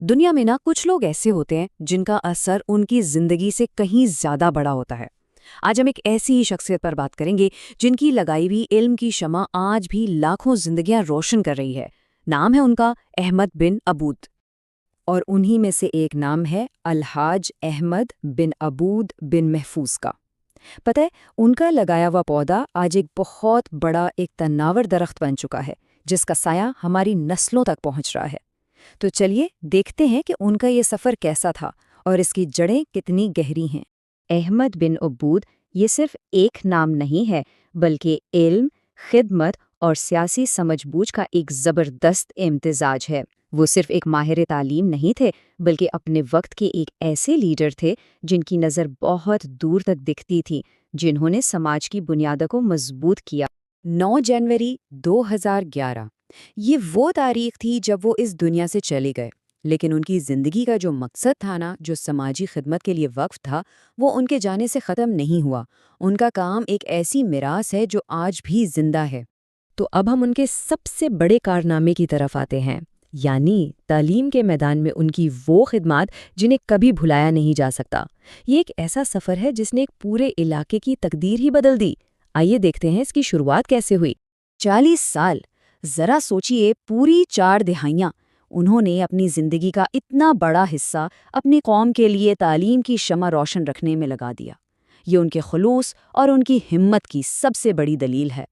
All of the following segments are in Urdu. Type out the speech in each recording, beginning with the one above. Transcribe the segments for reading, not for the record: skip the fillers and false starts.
دنیا میں کچھ لوگ ایسے ہوتے ہیں جن کا اثر ان کی زندگی سے کہیں زیادہ بڑا ہوتا ہے۔ آج ہم ایک ایسی ہی شخصیت پر بات کریں گے جن کی لگائی ہوئی علم کی شمع آج بھی لاکھوں زندگیاں روشن کر رہی ہے۔ نام ہے ان کا احمد بن عبود، اور انہی میں سے ایک نام ہے الحاج احمد بن عبود بن محفوظ کا۔ پتہ ہے، ان کا لگایا ہوا پودا آج ایک بہت بڑا ایک تناور درخت بن چکا ہے، جس کا سایہ ہماری نسلوں تک پہنچ رہا ہے۔ تو چلیے دیکھتے ہیں کہ ان کا یہ سفر کیسا تھا اور اس کی جڑیں کتنی گہری ہیں۔ احمد بن عبود یہ صرف ایک نام نہیں ہے، بلکہ علم، خدمت اور سیاسی سمجھ بوجھ کا ایک زبردست امتزاج ہے۔ وہ صرف ایک ماہر تعلیم نہیں تھے، بلکہ اپنے وقت کے ایک ایسے لیڈر تھے جن کی نظر بہت دور تک دکھتی تھی، جنہوں نے سماج کی بنیادوں کو مضبوط کیا۔ 9 جنوری 2011 یہ وہ تاریخ تھی جب وہ اس دنیا سے چلے گئے، لیکن ان کی زندگی کا جو مقصد تھا جو سماجی خدمت کے لیے وقف تھا، وہ ان کے جانے سے ختم نہیں ہوا۔ ان کا کام ایک ایسی میراث ہے جو آج بھی زندہ ہے۔ تو اب ہم ان کے سب سے بڑے کارنامے کی طرف آتے ہیں، یعنی تعلیم کے میدان میں ان کی وہ خدمات جنہیں کبھی بھلایا نہیں جا سکتا۔ یہ ایک ایسا سفر ہے جس نے ایک پورے علاقے کی تقدیر ہی بدل دی۔ آئیے دیکھتے ہیں اس کی شروعات کیسے ہوئی۔ 40 سال، ذرا سوچئے، پوری 4 دہائیاں انہوں نے اپنی زندگی کا اتنا بڑا حصہ اپنی قوم کے لیے تعلیم کی شمع روشن رکھنے میں لگا دیا۔ یہ ان کے خلوص اور ان کی ہمت کی سب سے بڑی دلیل ہے۔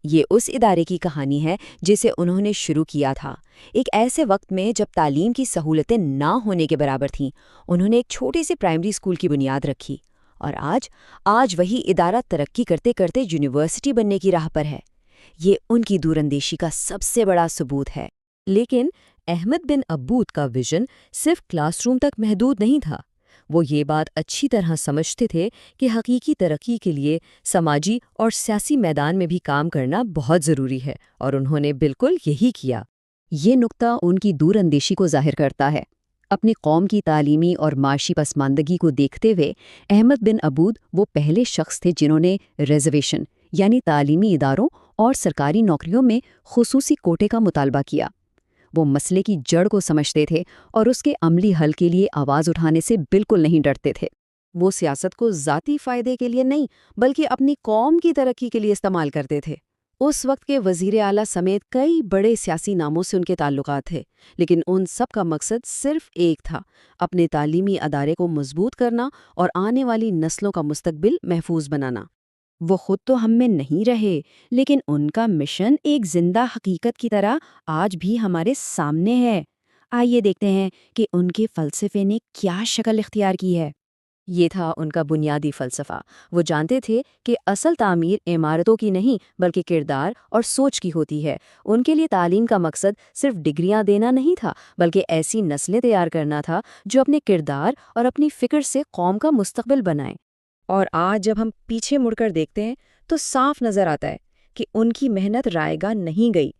یہ اس ادارے کی کہانی ہے جسے انہوں نے شروع کیا تھا ایک ایسے وقت میں جب تعلیم کی سہولتیں نہ ہونے کے برابر تھیں۔ انہوں نے ایک چھوٹے سے پرائمری اسکول کی بنیاد رکھی، اور آج وہی ادارہ ترقی کرتے کرتے یونیورسٹی بننے کی راہ پر ہے۔ یہ ان کی دور اندیشی کا سب سے بڑا ثبوت ہے۔ لیکن احمد بن عبود کا ویژن صرف کلاس روم تک محدود نہیں تھا۔ وہ یہ بات اچھی طرح سمجھتے تھے کہ حقیقی ترقی کے لیے سماجی اور سیاسی میدان میں بھی کام کرنا بہت ضروری ہے، اور انہوں نے بالکل یہی کیا۔ یہ نقطہ ان کی دور اندیشی کو ظاہر کرتا ہے۔ اپنی قوم کی تعلیمی اور معاشی پسماندگی کو دیکھتے ہوئے احمد بن عبود وہ پہلے شخص تھے جنہوں نے ریزرویشن یعنی تعلیمی اداروں اور سرکاری نوکریوں میں خصوصی کوٹے کا مطالبہ کیا۔ وہ مسئلے کی جڑ کو سمجھتے تھے اور اس کے عملی حل کے لیے آواز اٹھانے سے بالکل نہیں ڈرتے تھے۔ وہ سیاست کو ذاتی فائدے کے لیے نہیں، بلکہ اپنی قوم کی ترقی کے لیے استعمال کرتے تھے۔ اس وقت کے وزیر اعلیٰ سمیت کئی بڑے سیاسی ناموں سے ان کے تعلقات تھے، لیکن ان سب کا مقصد صرف ایک تھا: اپنے تعلیمی ادارے کو مضبوط کرنا اور آنے والی نسلوں کا مستقبل محفوظ بنانا۔ وہ خود تو ہم میں نہیں رہے، لیکن ان کا مشن ایک زندہ حقیقت کی طرح آج بھی ہمارے سامنے ہے۔ آئیے دیکھتے ہیں کہ ان کے فلسفے نے کیا شکل اختیار کی ہے۔ یہ تھا ان کا بنیادی فلسفہ۔ وہ جانتے تھے کہ اصل تعمیر عمارتوں کی نہیں، بلکہ کردار اور سوچ کی ہوتی ہے۔ ان کے لیے تعلیم کا مقصد صرف ڈگریاں دینا نہیں تھا، بلکہ ایسی نسلیں تیار کرنا تھا جو اپنے کردار اور اپنی فکر سے قوم کا مستقبل بنائیں۔ اور آج جب ہم پیچھے مڑ کر دیکھتے ہیں تو صاف نظر آتا ہے کہ ان کی محنت رائے گاہ نہیں گئی۔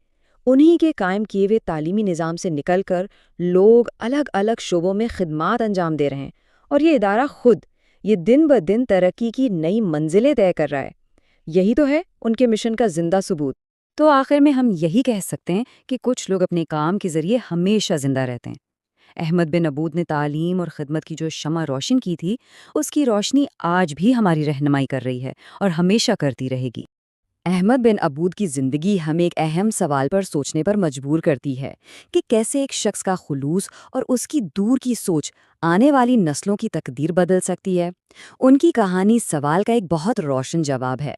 انہی کے قائم کیے ہوئے تعلیمی نظام سے نکل کر لوگ الگ الگ شعبوں میں خدمات انجام دے رہے ہیں، اور یہ ادارہ خود یہ دن بدن ترقی کی نئی منزلیں طے کر رہا ہے۔ یہی تو ہے ان کے مشن کا زندہ ثبوت۔ تو آخر میں ہم یہی کہہ سکتے ہیں کہ کچھ لوگ اپنے کام کے ذریعے ہمیشہ زندہ رہتے ہیں۔ احمد بن عبود نے تعلیم اور خدمت کی جو شمع روشن کی تھی، اس کی روشنی آج بھی ہماری رہنمائی کر رہی ہے اور ہمیشہ کرتی رہے گی۔ احمد بن عبود کی زندگی ہمیں ایک اہم سوال پر سوچنے پر مجبور کرتی ہے کہ کیسے ایک شخص کا خلوص اور اس کی دور کی سوچ آنے والی نسلوں کی تقدیر بدل سکتی ہے۔ ان کی کہانی سوال کا ایک بہت روشن جواب ہے۔